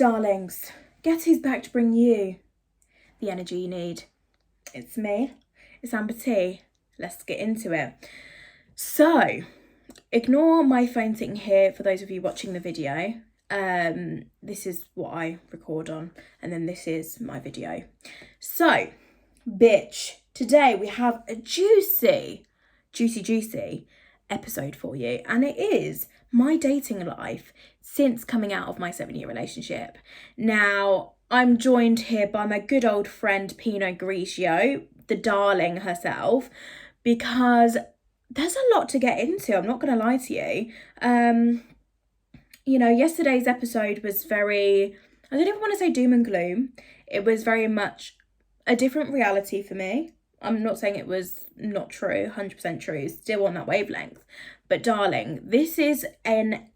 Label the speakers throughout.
Speaker 1: Darlings, guess who's back to bring you the energy you need? It's me, it's Amber T. Let's get into it. So, ignore my phone sitting here for those of you watching the video. This is what I record on, and then this is my video. So, bitch, today we have a juicy episode for you, and it is my dating life since coming out of my 7-year relationship. Now, I'm joined here by my good old friend Pinot Grigio, the darling herself, because there's a lot to get into. I'm not going to lie to you. Yesterday's episode was very, I don't even want to say doom and gloom. It was very much a different reality for me. I'm not saying it was not true, 100% true, still on that wavelength. But darling, this is an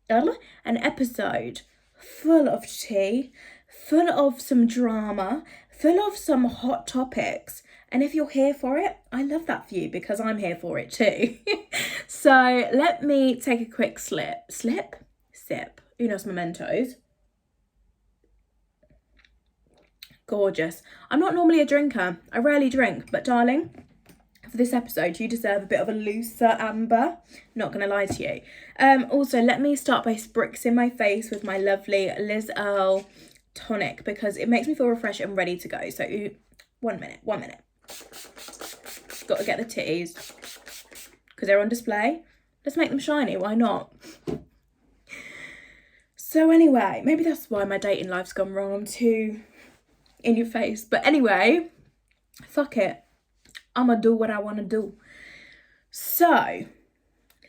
Speaker 1: episode full of tea, full of some drama, full of some hot topics. And if you're here for it, I love that for you because I'm here for it too. So let me take a quick sip. Unos Mementos. Gorgeous. I'm not normally a drinker. I rarely drink, but darling, for this episode, you deserve a bit of a looser Amber. Not going to lie to you. Also, let me start by spritzing my face with my lovely Liz Earle tonic because it makes me feel refreshed and ready to go. So, 1 minute. Got to get the titties because they're on display. Let's make them shiny. Why not? So anyway, maybe that's why my dating life's gone wrong. I'm too in your face. But anyway, fuck it. I'ma do what I want to do. So,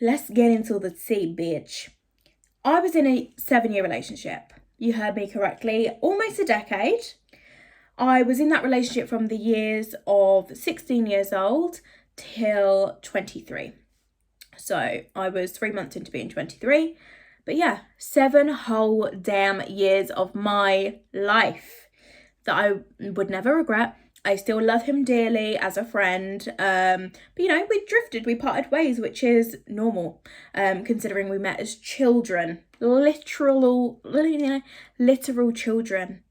Speaker 1: let's get into the tea, bitch. I was in a 7-year relationship. You heard me correctly. Almost a decade. I was in that relationship from the years of 16 years old till 23. So, I was 3 months into being 23. But yeah, 7 whole damn years of my life that I would never regret. I still love him dearly as a friend. But we drifted, we parted ways, which is normal, considering we met as children, literal children,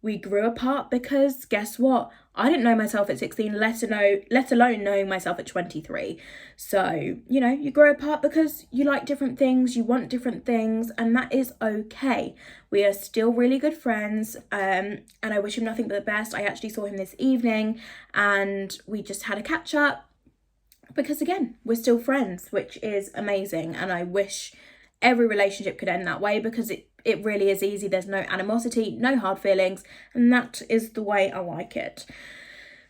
Speaker 1: We grew apart because guess what? I didn't know myself at 16, let alone knowing myself at 23. So, you grow apart because you like different things, you want different things, and that is okay. We are still really good friends, and I wish him nothing but the best. I actually saw him this evening, and we just had a catch up because, again, we're still friends, which is amazing, and I wish every relationship could end that way because it really is easy. There's no animosity, no hard feelings, and that is the way I like it.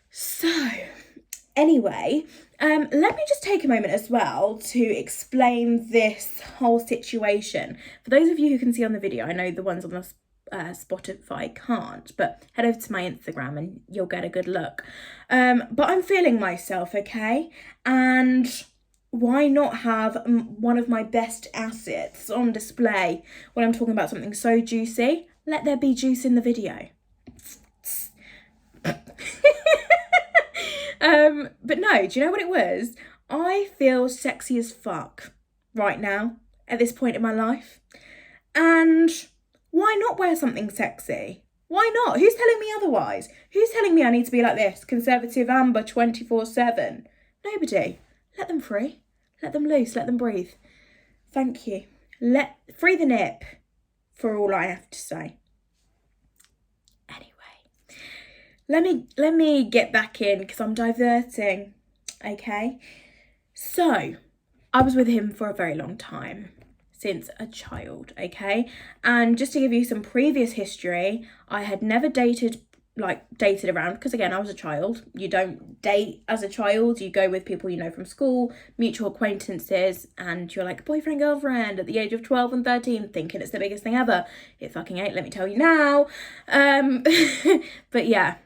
Speaker 1: So, anyway, let me just take a moment as well to explain this whole situation. For those of you who can see on the video, I know the ones on the Spotify can't, but head over to my Instagram and you'll get a good look. But I'm feeling myself, okay? And why not have one of my best assets on display when I'm talking about something so juicy? Let there be juice in the video. But no, do you know what it was? I feel sexy as fuck right now at this point in my life. And why not wear something sexy? Why not? Who's telling me otherwise? Who's telling me I need to be like this? Conservative Amber 24/7. Nobody. Let them free. Let them loose. Let them breathe. Thank you. Free the nip for all I have to say. Anyway, let me get back in because I'm diverting. Okay. So, I was with him for a very long time. Since a child, okay? And just to give you some previous history, I had never dated around because, again, I was a child. You don't date as a child. You go with people you know from school, mutual acquaintances, and you're like boyfriend, girlfriend at the age of 12 and 13, thinking it's the biggest thing ever. It fucking ain't, let me tell you now. But yeah.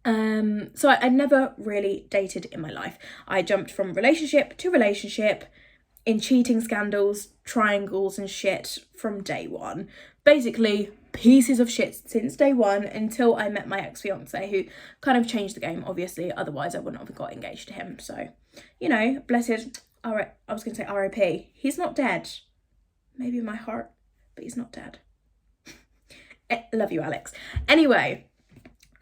Speaker 1: So I never really dated in my life. I jumped from relationship to relationship in cheating scandals, triangles and shit from day one. Basically, pieces of shit since day one until I met my ex-fiance, who kind of changed the game, obviously. Otherwise, I wouldn't have got engaged to him. So, bless his, I was going to say R.I.P. He's not dead. Maybe in my heart, but he's not dead. Love you, Alex. Anyway,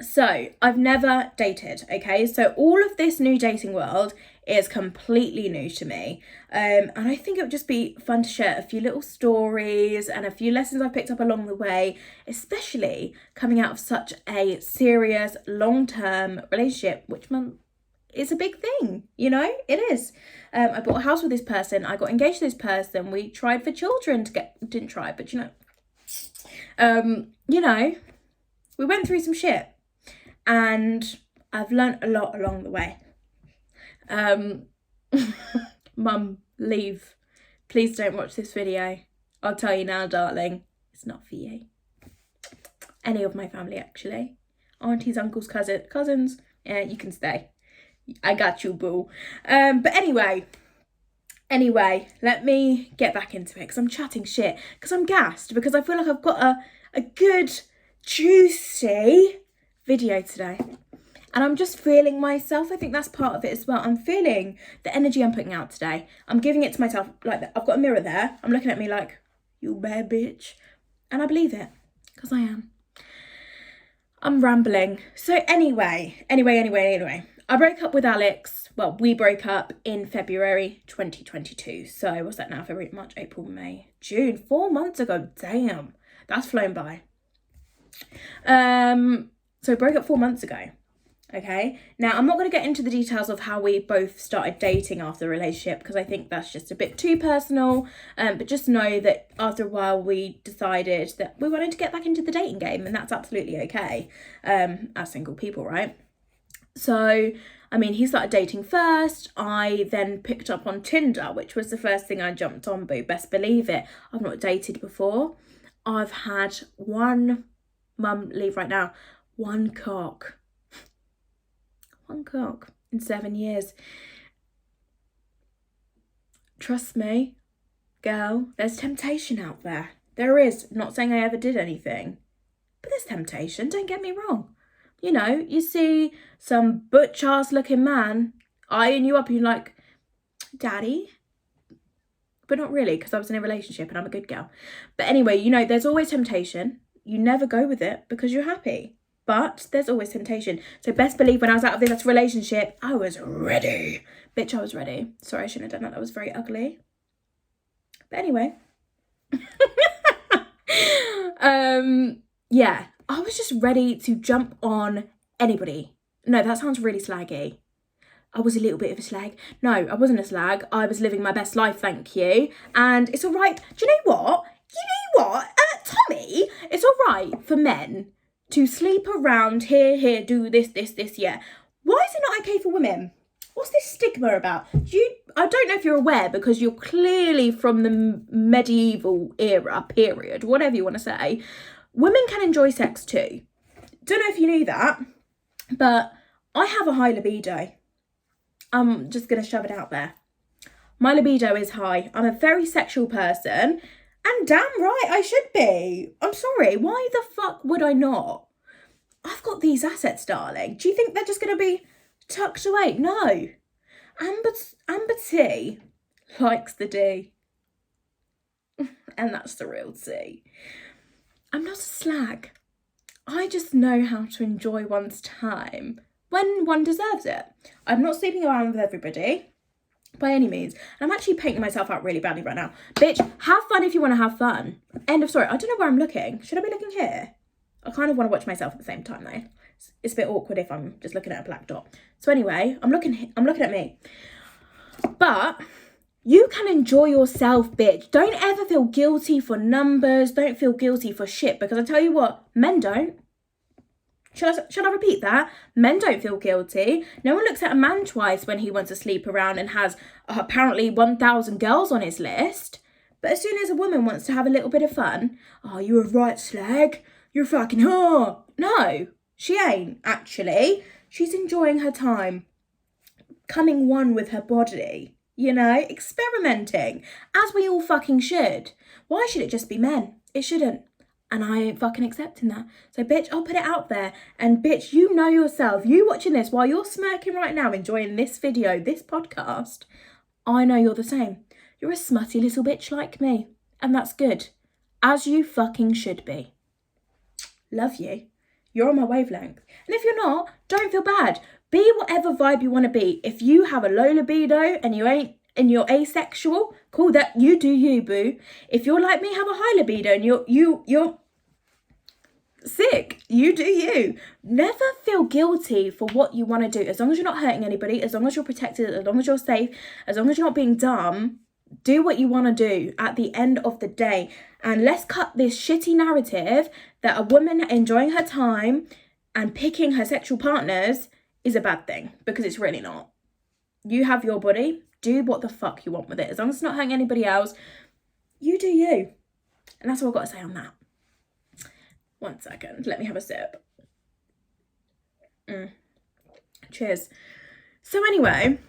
Speaker 1: so I've never dated, okay? So all of this new dating world is completely new to me. And I think it would just be fun to share a few little stories and a few lessons I've picked up along the way, especially coming out of such a serious, long-term relationship, which is a big thing, you know? It is. I bought a house with this person. I got engaged to this person. We tried for children didn't try, but we went through some shit. And I've learnt a lot along the way. Mum, leave. Please don't watch this video. I'll tell you now, darling, it's not for you. Any of my family, actually. Aunties, uncles, cousins, you can stay. I got you, boo. But anyway, let me get back into it, because I'm chatting shit, because I'm gassed, because I feel like I've got a good, juicy video today, and I'm just feeling myself. I think that's part of it as well. I'm feeling the energy I'm putting out today. I'm giving it to myself like that. I've got a mirror there. I'm looking at me like, you bad bitch, and I believe it, because I am. I'm rambling. So anyway, I broke up with Alex. Well, we broke up in February 2022. So what's that now? February, March, April, May, June. 4 months ago. Damn, that's flown by. So broke up 4 months ago, okay? Now, I'm not going to get into the details of how we both started dating after the relationship, because I think that's just a bit too personal, but just know that after a while we decided that we wanted to get back into the dating game, and that's absolutely okay, as single people, right? So, I mean, he started dating first. I then picked up on Tinder, which was the first thing I jumped on, but best believe it, I've not dated before. I've had one... Mum, leave right now. One cock in 7 years. Trust me, girl, there's temptation out there. There is. Not saying I ever did anything, but there's temptation, don't get me wrong. You know, you see some butch-ass looking man eyeing you up and you're like, daddy? But not really, because I was in a relationship and I'm a good girl. But anyway, you know, there's always temptation. You never go with it because you're happy. But there's always temptation. So best believe when I was out of this relationship, I was ready. Bitch, I was ready. Sorry, I shouldn't have done that. That was very ugly. But anyway. Yeah. I was just ready to jump on anybody. No, that sounds really slaggy. I was a little bit of a slag. No, I wasn't a slag. I was living my best life, thank you. And it's all right. Do you know what? Tommy, it's all right for men to sleep around here, do this, yeah. Why is it not okay for women? What's this stigma about? I don't know if you're aware, because you're clearly from the medieval era, period, whatever you want to say. Women can enjoy sex too. Don't know if you knew that, but I have a high libido. I'm just going to shove it out there. My libido is high. I'm a very sexual person. And damn right I should be. I'm sorry, why the fuck would I not? I've got these assets, darling. Do you think they're just going to be tucked away? No. Amber T likes the D. And that's the real T. I'm not a slag. I just know how to enjoy one's time when one deserves it. I'm not sleeping around with everybody. By any means. And I'm actually painting myself out really badly right now. Bitch, have fun if you want to have fun. End of story. I don't know where I'm looking. Should I be looking here? I kind of want to watch myself at the same time though. It's a bit awkward if I'm just looking at a black dot. So anyway, I'm looking at me. But you can enjoy yourself, bitch. Don't ever feel guilty for numbers. Don't feel guilty for shit. Because I tell you what, men don't. Shall I repeat that? Men don't feel guilty. No one looks at a man twice when he wants to sleep around and has apparently 1,000 girls on his list. But as soon as a woman wants to have a little bit of fun, oh, you're a right slag. You're fucking whore. No, she ain't, actually. She's enjoying her time. Coming one with her body. You know, experimenting. As we all fucking should. Why should it just be men? It shouldn't. And I ain't fucking accepting that. So, bitch, I'll put it out there. And, bitch, you know yourself. You watching this while you're smirking right now, enjoying this video, this podcast. I know you're the same. You're a smutty little bitch like me. And that's good. As you fucking should be. love you. You're on my wavelength. And if you're not, don't feel bad. Be whatever vibe you want to be. If you have a low libido and you're asexual, cool, that you do you, boo. If you're like me, have a high libido and you're sick, you do you. Never feel guilty for what you want to do. As long as you're not hurting anybody, as long as you're protected, as long as you're safe, as long as you're not being dumb, do what you want to do at the end of the day. And let's cut this shitty narrative that a woman enjoying her time and picking her sexual partners is a bad thing, because it's really not. You have your body, do what the fuck you want with it. As long as it's not hurting anybody else, you do you. And that's all I've got to say on that. 1 second, let me have a sip. Cheers. So anyway,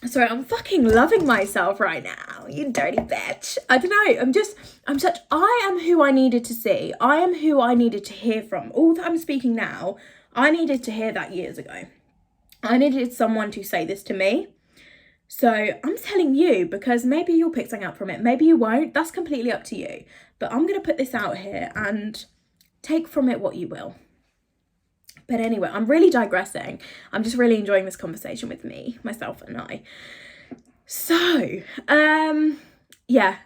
Speaker 1: sorry, I'm fucking loving myself right now, you dirty bitch. I don't know, I am who I needed to see. I am who I needed to hear from. All that I'm speaking now, I needed to hear that years ago. I needed someone to say this to me. So I'm telling you, because maybe you'll pick something up from it, maybe you won't, that's completely up to you. But I'm going to put this out here and take from it what you will. But anyway, I'm really digressing. I'm just really enjoying this conversation with myself and I. So, yeah,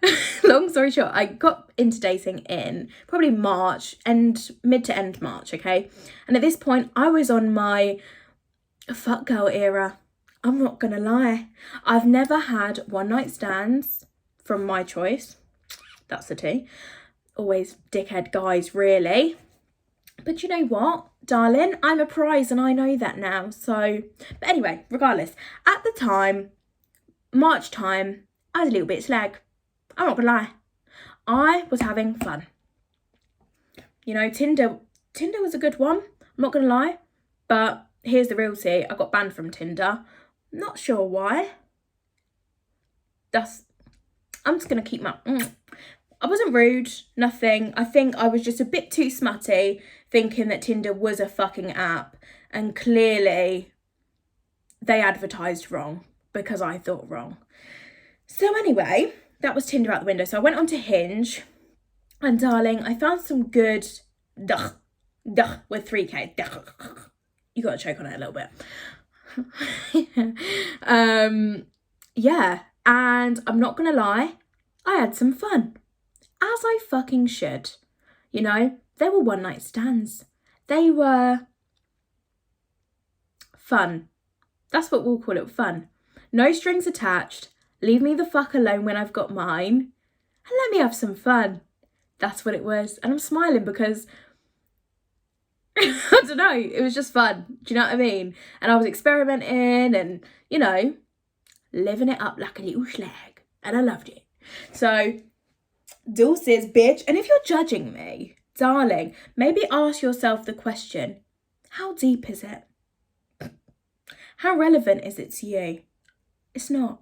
Speaker 1: long story short, I got into dating in probably March, mid to end March, okay? And at this point, I was on my fuck girl era. I'm not gonna lie. I've never had one night stands from my choice. That's the tea. Always dickhead guys, really. But you know what, darling? I'm a prize and I know that now. So, but anyway, regardless, at the time, March time, I was a little bit slag. I'm not gonna lie. I was having fun. You know, Tinder was a good one. I'm not gonna lie. But here's the real tea. I got banned from Tinder. Not sure why. I'm just gonna keep my... I wasn't rude, nothing. I think I was just a bit too smutty, thinking that Tinder was a fucking app, and clearly they advertised wrong because I thought wrong. So anyway, that was Tinder out the window. So I went on to Hinge, and darling, I found some good with 3K. You got to choke on it a little bit. Yeah, and I'm not gonna lie, I had some fun. As I fucking should. You know, they were one night stands. They were fun. That's what we'll call it, fun. No strings attached. Leave me the fuck alone when I've got mine. And let me have some fun. That's what it was. And I'm smiling because, I don't know, it was just fun. Do you know what I mean? And I was experimenting and, you know, living it up like a little slag. And I loved it. So... deuces, bitch. And if you're judging me, darling, maybe ask yourself the question, how deep is it? How relevant is it to you? It's not.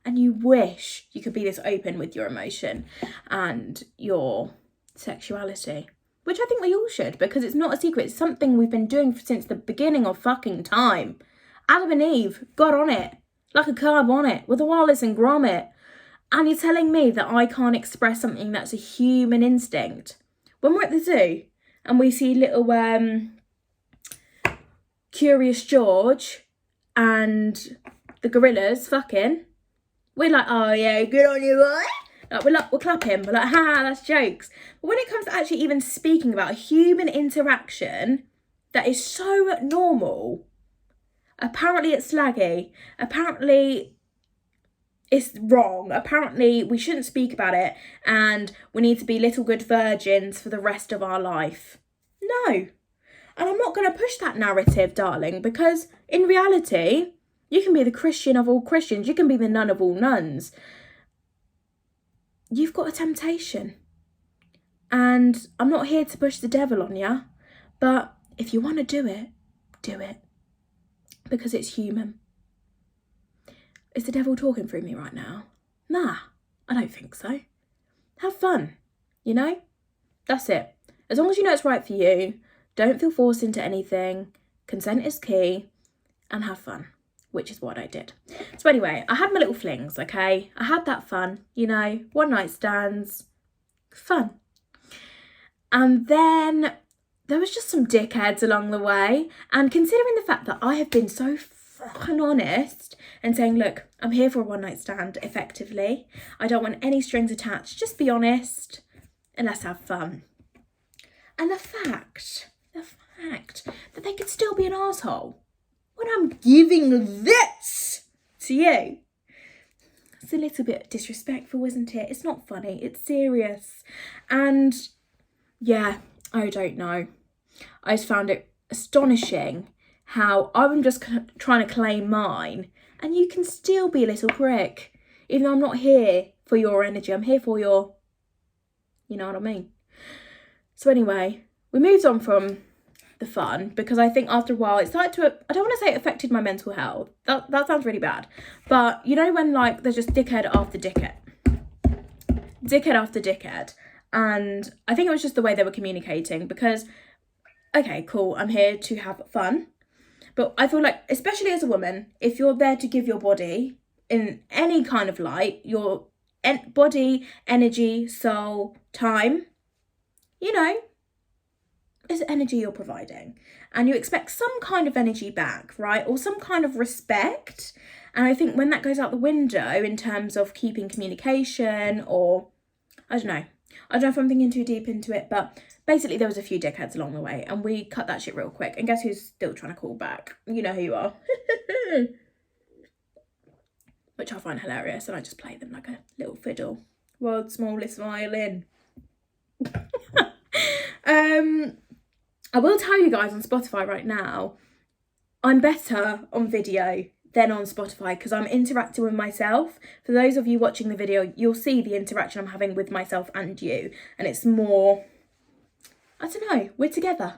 Speaker 1: And you wish you could be this open with your emotion and your sexuality, which I think we all should, because it's not a secret. It's something we've been doing since the beginning of fucking time. Adam and Eve got on it like a carb on it with a Wallace and Gromit. And you're telling me that I can't express something that's a human instinct? When we're at the zoo and we see little Curious George and the gorillas fucking, we're like, oh yeah, good on you, boy. Like, we'll clap him. We're like, ha, that's jokes. But when it comes to actually even speaking about a human interaction that is so normal, apparently it's slaggy. Apparently... it's wrong. Apparently, we shouldn't speak about it and we need to be little good virgins for the rest of our life. No. And I'm not going to push that narrative, darling, because in reality, you can be the Christian of all Christians. You can be the nun of all nuns. You've got a temptation. And I'm not here to push the devil on you, but if you want to do it, do it. Because it's human. Is the devil talking through me right now? Nah, I don't think so. Have fun, you know? That's it. As long as you know it's right for you, don't feel forced into anything, consent is key, and have fun, which is what I did. So anyway, I had my little flings, okay? I had that fun, you know, one night stands, fun. And then there was just some dickheads along the way. And considering the fact that I have been so fucking honest and saying, look, I'm here for a one night stand, effectively. I don't want any strings attached. Just be honest and let's have fun. And the fact that they could still be an arsehole when I'm giving this to you. It's a little bit disrespectful, isn't it? It's not funny. It's serious. And yeah, I don't know. I just found it astonishing how I'm just trying to claim mine and you can still be a little prick. Even though I'm not here for your energy, I'm here for your, you know what I mean? So anyway, we moved on from the fun because I think after a while it started to, I don't want to say it affected my mental health. That sounds really bad. But you know when like there's just dickhead after dickhead. Dickhead after dickhead. And I think it was just the way they were communicating because, okay, cool, I'm here to have fun. But I feel like, especially as a woman, if you're there to give your body in any kind of light, your body, energy, soul, time, you know, is energy you're providing. And you expect some kind of energy back, right? Or some kind of respect. And I think when that goes out the window in terms of keeping communication or, I don't know if I'm thinking too deep into it, but basically there was a few dickheads along the way and we cut that shit real quick. And guess who's still trying to call back? You know who you are. Which I find hilarious and I just play them like a little fiddle. World's smallest violin. I will tell you guys on Spotify right now, I'm better on video than on Spotify because I'm interacting with myself. For those of you watching the video, you'll see the interaction I'm having with myself and you. And it's more, I don't know, we're together.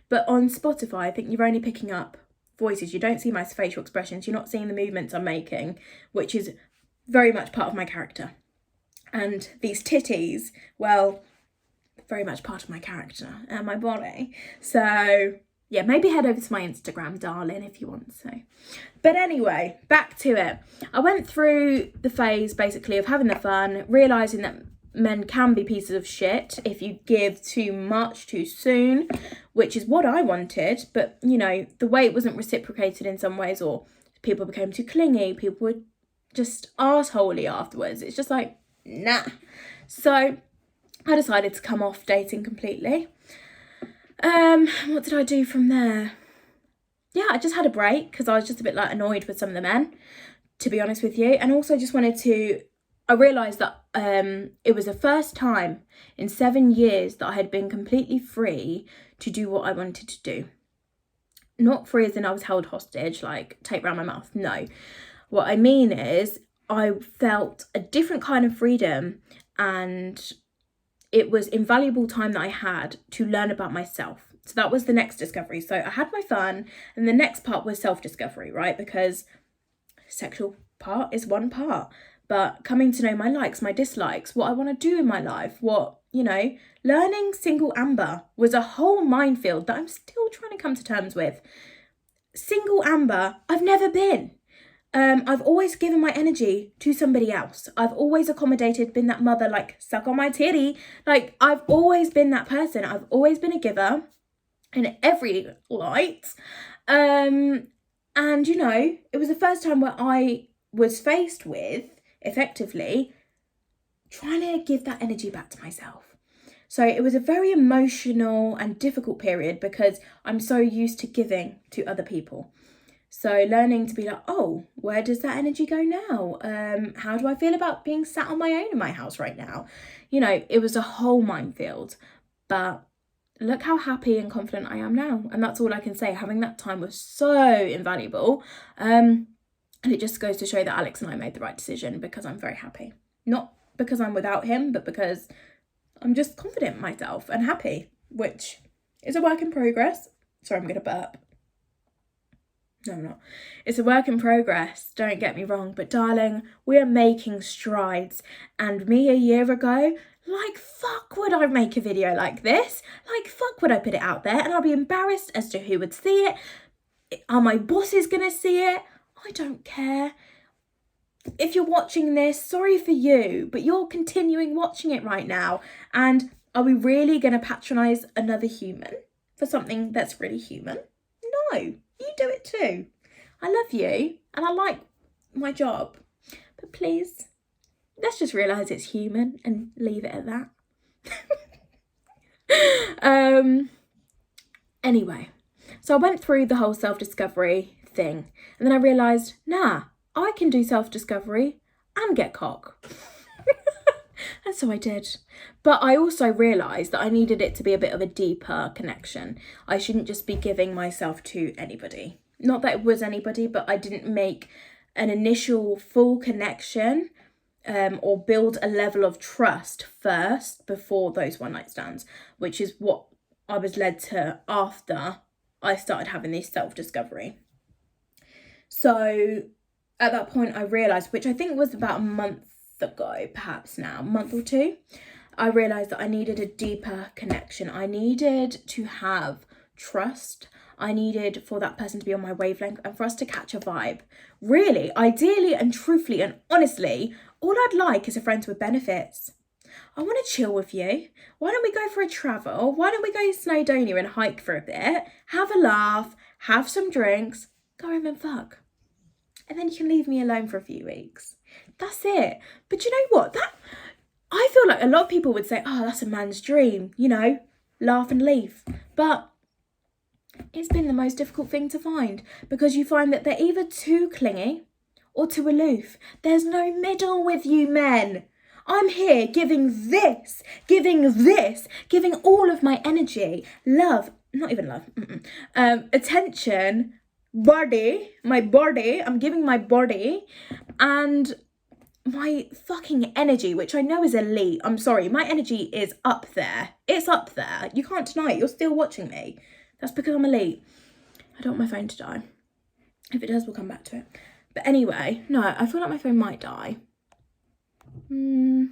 Speaker 1: But on Spotify, I think you're only picking up voices. You don't see my facial expressions. You're not seeing the movements I'm making, which is very much part of my character. And these titties, well, very much part of my character and my body. So yeah, maybe head over to my Instagram, darling, if you want to. But anyway, back to it. I went through the phase basically of having the fun, realising that men can be pieces of shit if you give too much too soon, which is what I wanted. But, you know, the way it wasn't reciprocated in some ways, or people became too clingy, people were just arseholey afterwards. It's just like, nah. So I decided to come off dating completely. What did I do from there? Yeah, I just had a break because I was just a bit like annoyed with some of the men, to be honest with you. And also just wanted to, I realised that it was the first time in 7 years that I had been completely free to do what I wanted to do. Not free as in I was held hostage, like tape around my mouth. No. What I mean is I felt a different kind of freedom and it was invaluable time that I had to learn about myself. So that was the next discovery. So I had my fun and the next part was self-discovery, right? Because sexual part is one part, but coming to know my likes, my dislikes, what I want to do in my life, what, you know, learning single Amber was a whole minefield that I'm still trying to come to terms with. Single Amber, I've never been. I've always given my energy to somebody else. I've always accommodated, been that mother, like, suck on my titty. Like, I've always been that person. I've always been a giver in every light. And, you know, it was the first time where I was faced with, effectively, trying to give that energy back to myself. So it was a very emotional and difficult period because I'm so used to giving to other people. So learning to be like, oh, where does that energy go now? How do I feel about being sat on my own in my house right now? You know, it was a whole minefield. But look how happy and confident I am now. And that's all I can say. Having that time was so invaluable. And it just goes to show that Alex and I made the right decision because I'm very happy. Not because I'm without him, but because I'm just confident in myself and happy, which is a work in progress. Sorry, I'm going to burp. No, I'm not. It's a work in progress, don't get me wrong, but darling, we are making strides. And me a year ago, like, fuck would I make a video like this? Like, fuck would I put it out there? And I'll be embarrassed as to who would see it. Are my bosses gonna see it? I don't care. If you're watching this, sorry for you, but you're continuing watching it right now. And are we really gonna patronise another human? for something that's really human? No, you do it too. I love you and I like my job, but please, let's just realise it's human and leave it at that. Anyway, so I went through the whole self-discovery thing and then I realised, nah, I can do self-discovery and get cock. And so I did. But I also realised that I needed it to be a bit of a deeper connection. I shouldn't just be giving myself to anybody. Not that it was anybody, but I didn't make an initial full connection or build a level of trust first before those one night stands, which is what I was led to after I started having this self-discovery. So at that point I realised, which I think was about a month ago, perhaps now, a month or two, I realised that I needed a deeper connection. I needed to have trust. I needed for that person to be on my wavelength and for us to catch a vibe. Really, ideally and truthfully and honestly, all I'd like is a friend with benefits. I want to chill with you. Why don't we go for a travel? Why don't we go to Snowdonia and hike for a bit, have a laugh, have some drinks, go home and fuck. And then you can leave me alone for a few weeks. That's it. But you know what? I feel like a lot of people would say, oh, that's a man's dream, laugh and leave. But it's been the most difficult thing to find because you find that they're either too clingy or too aloof. There's no middle with you men. I'm here giving all of my energy, love, not even love, attention, my body, I'm giving my body and my fucking energy, which I know is elite. I'm sorry, my energy is up there. It's up there. You can't deny it. You're still watching me. That's because I'm elite. I don't want my phone to die. If it does, we'll come back to it. But anyway, no, I feel like my phone might die. No,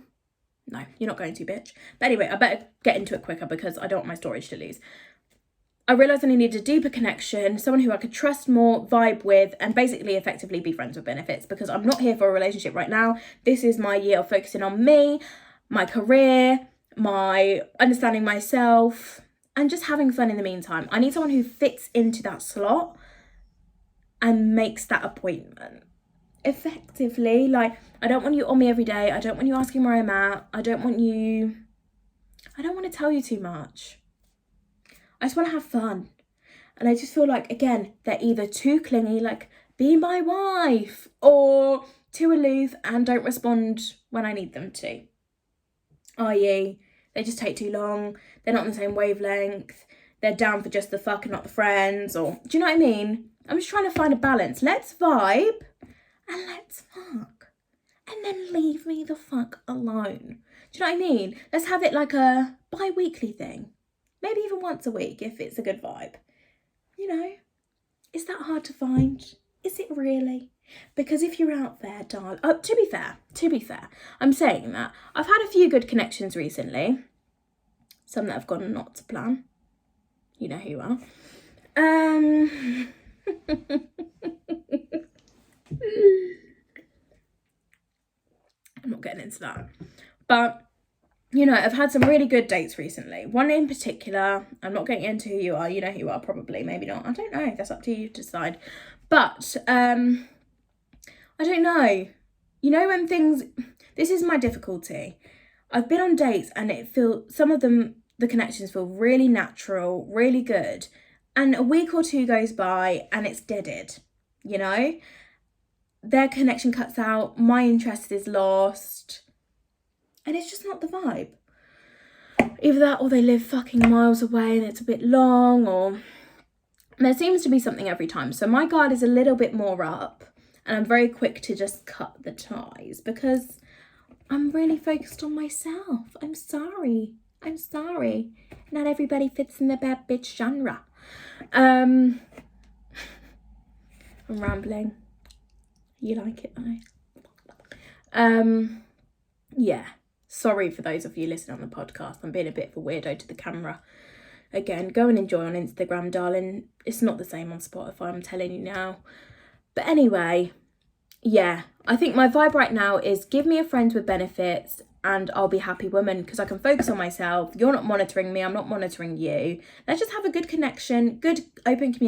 Speaker 1: you're not going to, bitch. But anyway, I better get into it quicker because I don't want my storage to lose. I realised I needed a deeper connection, someone who I could trust more, vibe with, and basically effectively be friends with benefits because I'm not here for a relationship right now. This is my year of focusing on me, my career, my understanding myself, and just having fun in the meantime. I need someone who fits into that slot and makes that appointment effectively. Like, I don't want you on me every day. I don't want you asking where I'm at. I don't want to tell you too much. I just want to have fun. And I just feel like, again, they're either too clingy, like, be my wife, or too aloof and don't respond when I need them to. I.e., they just take too long, they're not on the same wavelength, they're down for just the fuck and not the friends, or, do you know what I mean? I'm just trying to find a balance. Let's vibe and let's fuck. And then leave me the fuck alone. Do you know what I mean? Let's have it like a bi-weekly thing. Maybe even once a week if it's a good vibe. Is that hard to find? Is it really? Because if you're out there, darling... Oh, to be fair, I'm saying that. I've had a few good connections recently. Some that have gone not to plan. You know who you are. I'm not getting into that. But... I've had some really good dates recently. One in particular, I'm not getting into who you are. You know who you are, probably, maybe not. I don't know. That's up to you to decide. But, I don't know. When things... This is my difficulty. I've been on dates and some of them, the connections feel really natural, really good. And a week or two goes by and it's deaded, Their connection cuts out. My interest is lost. And it's just not the vibe. Either that or they live fucking miles away and it's a bit long, or there seems to be something every time. So my guard is a little bit more up and I'm very quick to just cut the ties because I'm really focused on myself. I'm sorry. Not everybody fits in the bad bitch genre. I'm rambling. You like it though? Yeah. Sorry for those of you listening on the podcast. I'm being a bit of a weirdo to the camera. Again, go and enjoy on Instagram, darling. It's not the same on Spotify, I'm telling you now. But anyway, yeah, I think my vibe right now is give me a friend with benefits and I'll be a happy woman because I can focus on myself. You're not monitoring me, I'm not monitoring you. Let's just have a good connection, good open communication.